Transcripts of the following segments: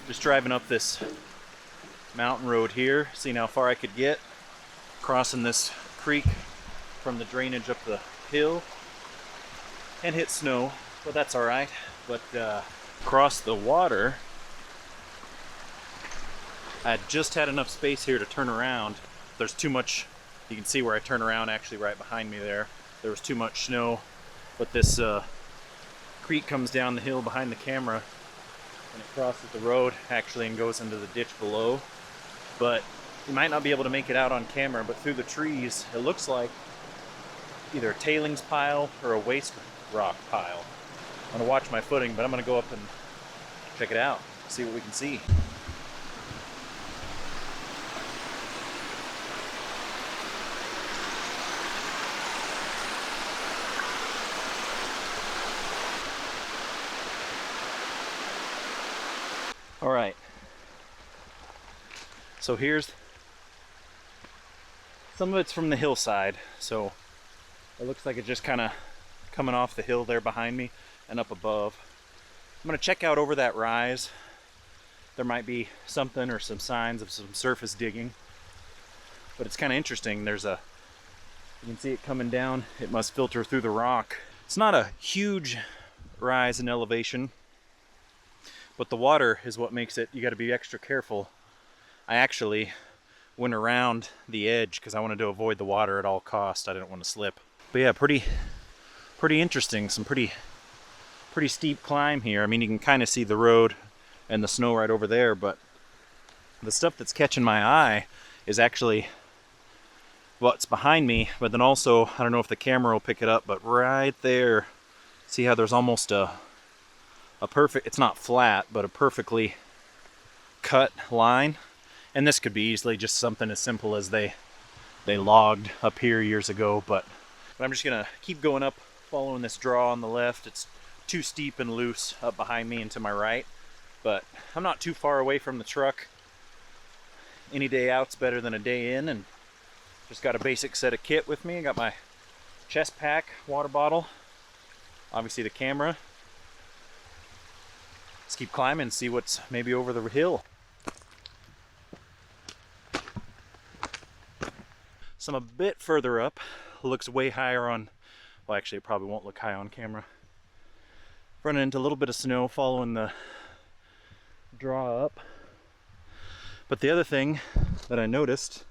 Just driving up this mountain road here, seeing how far I could get, crossing this creek from the drainage up the hill, and hit snow, but that's alright. But across the water, I just had enough space here to turn around. There's too much, you can see where I turn around actually right behind me there. There was too much snow, but this creek comes down the hill behind the camera and it crosses the road actually and goes into the ditch below. But you might not be able to make it out on camera, but through the trees it looks like either a tailings pile or a waste rock pile. I'm gonna watch my footing, but I'm gonna go up and check it out, see what we can see. All right, so here's some of it's from the hillside, so it looks like it's just kind of coming off the hill there behind me and up above. I'm gonna check out over that rise. There might be something or some signs of some surface digging, but it's kind of interesting. You can see it coming down. It must filter through the rock. It's not a huge rise in elevation, but the water is what makes it, you got to be extra careful. I actually went around the edge because I wanted to avoid the water at all costs. I didn't want to slip. But yeah, pretty interesting. Some pretty steep climb here. I mean, you can kind of see the road and the snow right over there, but the stuff that's catching my eye is actually what's behind me, but then also, I don't know if the camera will pick it up, but right there, see how there's almost a perfect, it's not flat, but a perfectly cut line. And this could be easily just something as simple as they logged up here years ago, but I'm just gonna keep going up, following this draw on the left. It's too steep and loose up behind me and to my right, but I'm not too far away from the truck. Any day out's better than a day in, and just got a basic set of kit with me. I got my chest pack, water bottle, obviously the camera. Let's keep climbing and see what's maybe over the hill. So I'm a bit further up. Looks way higher on, well actually it probably won't look high on camera. Running into a little bit of snow following the draw up. But the other thing that I noticed,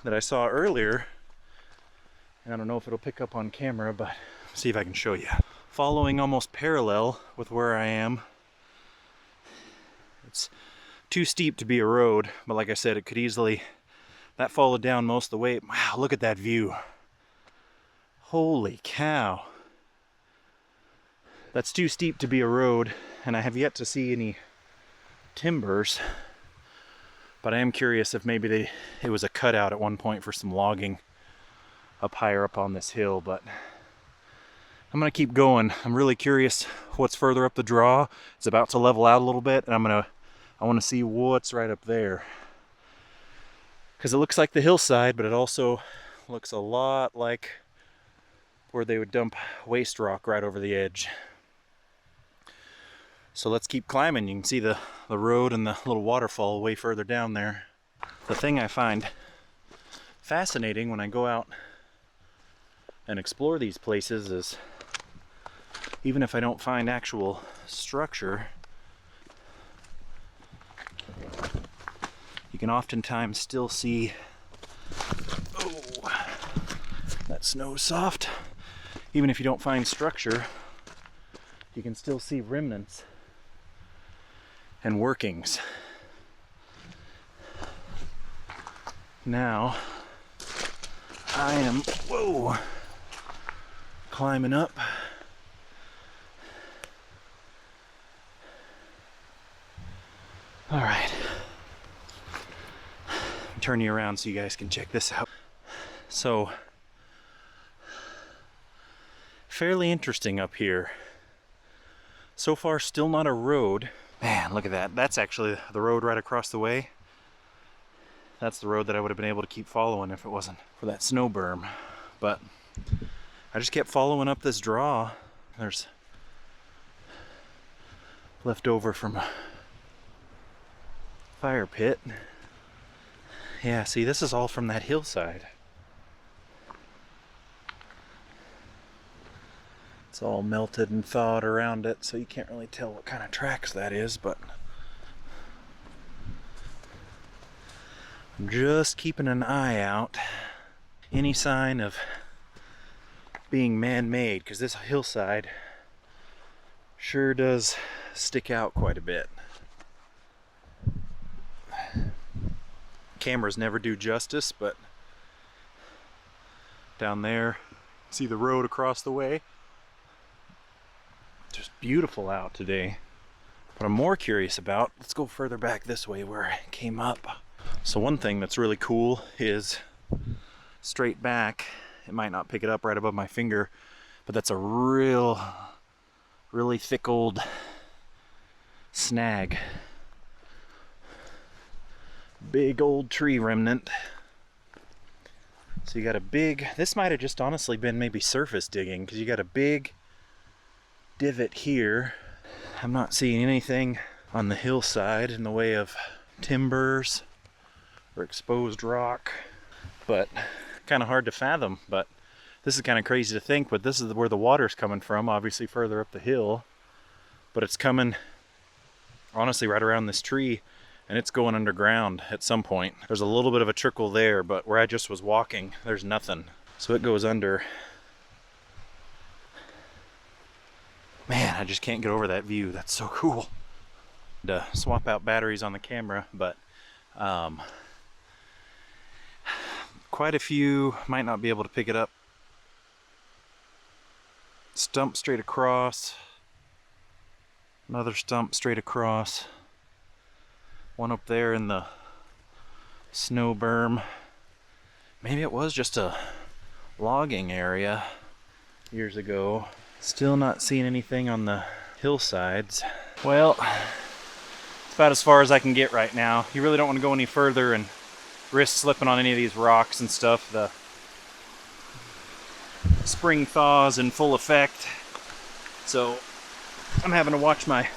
that I saw earlier, and I don't know if it'll pick up on camera, but see if I can show you. Following almost parallel with where I am. It's too steep to be a road, but like I said, it could easily, that followed down most of the way. Wow, look at that view. Holy cow. That's too steep to be a road, and I have yet to see any timbers, but I am curious if maybe it was a cutout at one point for some logging up higher up on this hill, but I'm gonna keep going. I'm really curious what's further up the draw. It's about to level out a little bit, and I want to see what's right up there, because it looks like the hillside, but it also looks a lot like where they would dump waste rock right over the edge. So let's keep climbing. You can see the road and the little waterfall way further down there. The thing I find fascinating when I go out and explore these places is, even if I don't find actual structure, you can oftentimes still see, oh, that snow's soft. Even if you don't find structure, you can still see remnants. and workings. Now I am, whoa, climbing up. All right, turn you around so you guys can check this out. So, fairly interesting up here. So far, still not a road. Man, look at that. That's actually the road right across the way. That's the road that I would have been able to keep following if it wasn't for that snow berm. But I just kept following up this draw. There's leftover from a fire pit. Yeah, see, this is all from that hillside. It's all melted and thawed around it, so you can't really tell what kind of tracks that is, but I'm just keeping an eye out. Any sign of being man-made, because this hillside sure does stick out quite a bit. Cameras never do justice, but down there, see the road across the way? Just beautiful out today. What I'm more curious about, let's go further back this way where I came up. So one thing that's really cool is straight back, it might not pick it up right above my finger, but that's a really thick old snag. Big old tree remnant. So you got a big, this might have just honestly been maybe surface digging, because you got a big divot here. I'm not seeing anything on the hillside in the way of timbers or exposed rock, but kind of hard to fathom. But this is kind of crazy to think, but this is where the water's coming from, obviously further up the hill, but it's coming honestly right around this tree, and it's going underground at some point. There's a little bit of a trickle there, but where I just was walking, there's nothing. So it goes under. Man, I just can't get over that view. That's so cool. To swap out batteries on the camera, but quite a few, might not be able to pick it up. Stump straight across. Another stump straight across. One up there in the snow berm. Maybe it was just a logging area years ago. Still not seeing anything on the hillsides. Well, it's about as far as I can get right now. You really don't want to go any further and risk slipping on any of these rocks and stuff. The spring thaws in full effect, so I'm having to watch my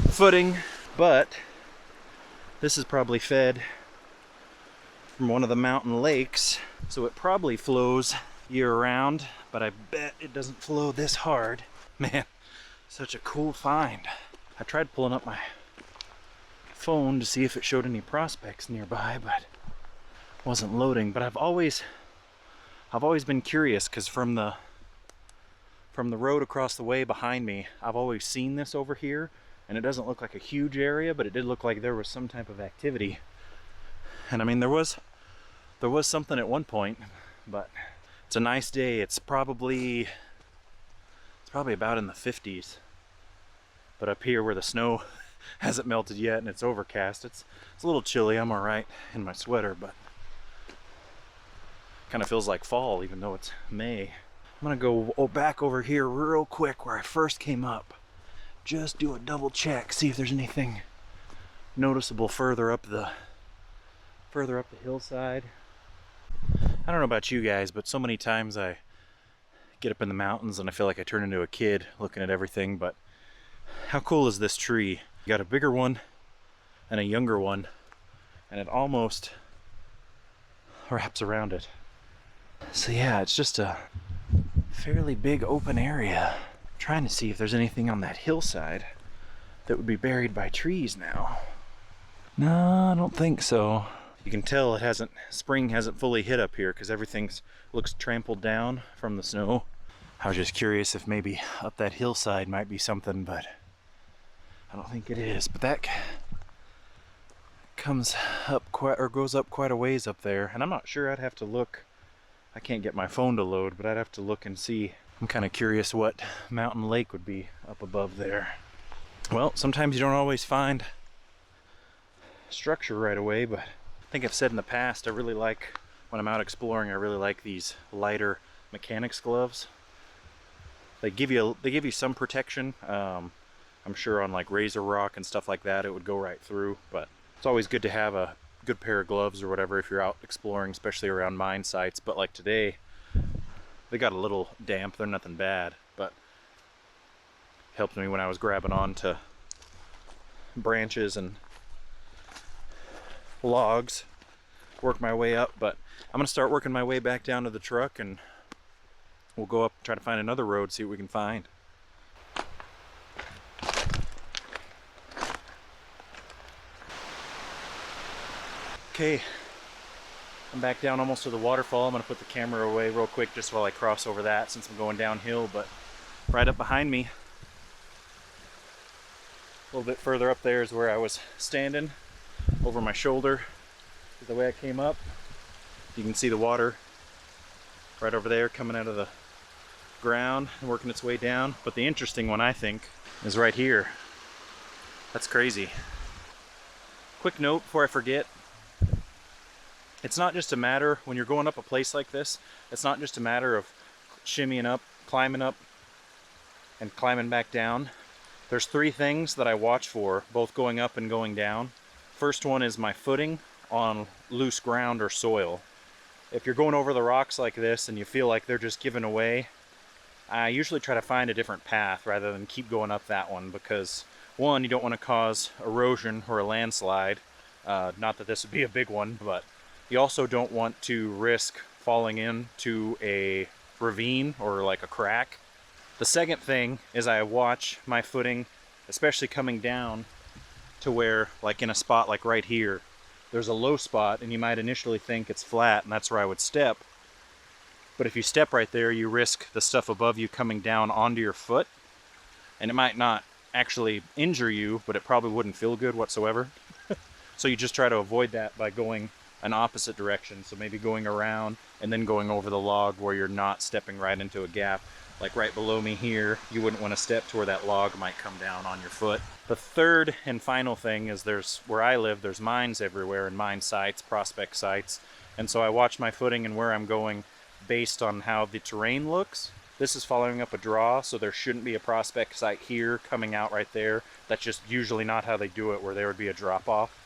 footing. But this is probably fed from one of the mountain lakes, so it probably flows year-round, but I bet it doesn't flow this hard. Man, such a cool find. I tried pulling up my phone to see if it showed any prospects nearby, but it wasn't loading. But I've always been curious, because from the road across the way behind me, I've always seen this over here, and it doesn't look like a huge area, but it did look like there was some type of activity. And I mean, there was something at one point, but it's a nice day. It's probably about in the 50s. But up here where the snow hasn't melted yet and it's overcast, it's a little chilly. I'm all right in my sweater, but kind of feels like fall even though it's May. I'm gonna go back over here real quick where I first came up. Just do a double check, see if there's anything noticeable further up the hillside. I don't know about you guys, but so many times I get up in the mountains and I feel like I turn into a kid looking at everything. But how cool is this tree? You got a bigger one and a younger one, and it almost wraps around it. So yeah, it's just a fairly big open area. I'm trying to see if there's anything on that hillside that would be buried by trees now. No, I don't think so. You can tell spring hasn't fully hit up here because everything looks trampled down from the snow. I was just curious if maybe up that hillside might be something, but I don't think it is, but that comes up quite, or goes up quite a ways up there, and I'm not sure. I'd have to look. I can't get my phone to load, but I'd have to look and see. I'm kind of curious what mountain lake would be up above there. Well, sometimes you don't always find structure right away, but I think I've said in the past, I really like, when I'm out exploring, I really like these lighter mechanics gloves. They give you some protection. I'm sure on like razor rock and stuff like that, it would go right through, but it's always good to have a good pair of gloves or whatever if you're out exploring, especially around mine sites. But like today, they got a little damp. They're nothing bad, but helped me when I was grabbing onto branches and logs, work my way up. But I'm gonna start working my way back down to the truck, and we'll go up and try to find another road, see what we can find. Okay, I'm back down almost to the waterfall. I'm gonna put the camera away real quick just while I cross over that, since I'm going downhill. But right up behind me, a little bit further up there, is where I was standing. Over my shoulder is the way I came up. You can see the water right over there coming out of the ground and working its way down. But the interesting one, I think, is right here. That's crazy. Quick note before I forget. It's not just a matter, when you're going up a place like this, it's not just a matter of shimmying up, and climbing back down. There's three things that I watch for, both going up and going down. First one is my footing on loose ground or soil. If you're going over the rocks like this and you feel like they're just giving away, I usually try to find a different path rather than keep going up that one, because one, you don't want to cause erosion or a landslide. Not that this would be a big one, but you also don't want to risk falling into a ravine or like a crack. The second thing is I watch my footing, especially coming down to where, like in a spot like right here, there's a low spot and you might initially think it's flat and that's where I would step. But if you step right there, you risk the stuff above you coming down onto your foot, and it might not actually injure you, but it probably wouldn't feel good whatsoever. So you just try to avoid that by going an opposite direction. So maybe going around and then going over the log where you're not stepping right into a gap. Like right below me here, you wouldn't want to step to where that log might come down on your foot. The third and final thing is, where I live, there's mines everywhere, and mine sites, prospect sites. And so I watch my footing and where I'm going based on how the terrain looks. This is following up a draw, so there shouldn't be a prospect site here coming out right there. That's just usually not how they do it, where there would be a drop off.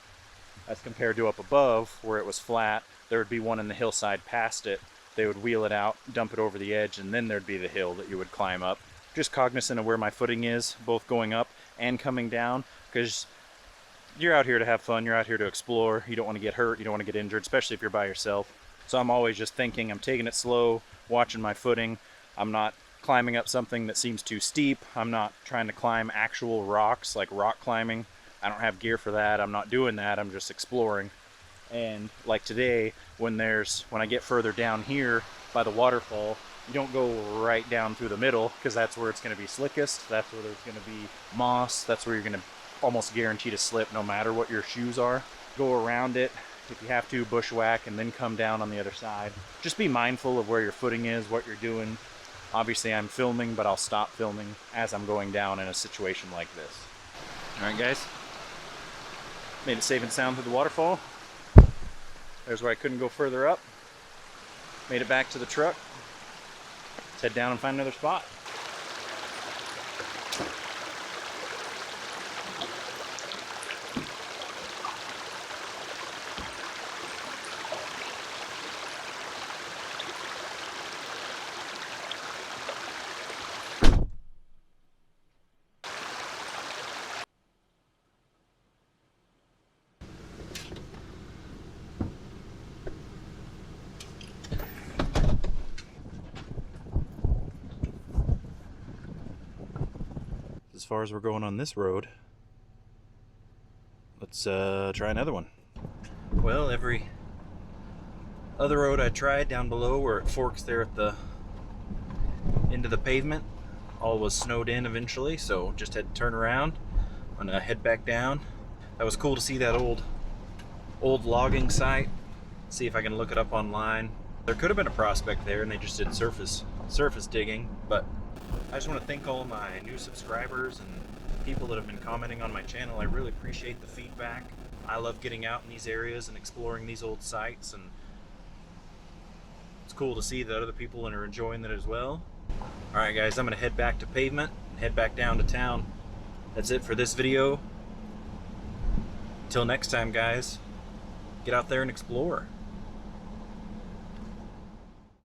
As compared to up above, where it was flat, there would be one in the hillside past it. They would wheel it out, dump it over the edge, and then there'd be the hill that you would climb up. Just cognizant of where my footing is, both going up and coming down, because you're out here to have fun, you're out here to explore. You don't want to get hurt, you don't want to get injured, especially if you're by yourself. So I'm always just thinking, I'm taking it slow, watching my footing. I'm not climbing up something that seems too steep. I'm not trying to climb actual rocks, like rock climbing. I don't have gear for that. I'm not doing that. I'm just exploring. And like today, when I get further down here by the waterfall, you don't go right down through the middle, because that's where it's going to be slickest. That's where there's going to be moss. That's where you're going to almost guarantee to slip no matter what your shoes are. Go around it if you have to, bushwhack, and then come down on the other side. Just be mindful of where your footing is, what you're doing. Obviously I'm filming, but I'll stop filming as I'm going down in a situation like this. All right, guys. Made it safe and sound through the waterfall. There's where I couldn't go further up. Made it back to the truck. Let's head down and find another spot. As far as we're going on this road, let's try another one. Well, every other road I tried down below where it forks there at the end of the pavement, all was snowed in eventually, so just had to turn around. I'm gonna head back down. That was cool to see that old logging site. See if I can look it up online. There could have been a prospect there and they just did surface digging, but I just want to thank all my new subscribers and people that have been commenting on my channel. I really appreciate the feedback. I love getting out in these areas and exploring these old sites, and it's cool to see that other people are enjoying that as well. Alright guys, I'm going to head back to pavement and head back down to town. That's it for this video. Until next time guys, get out there and explore.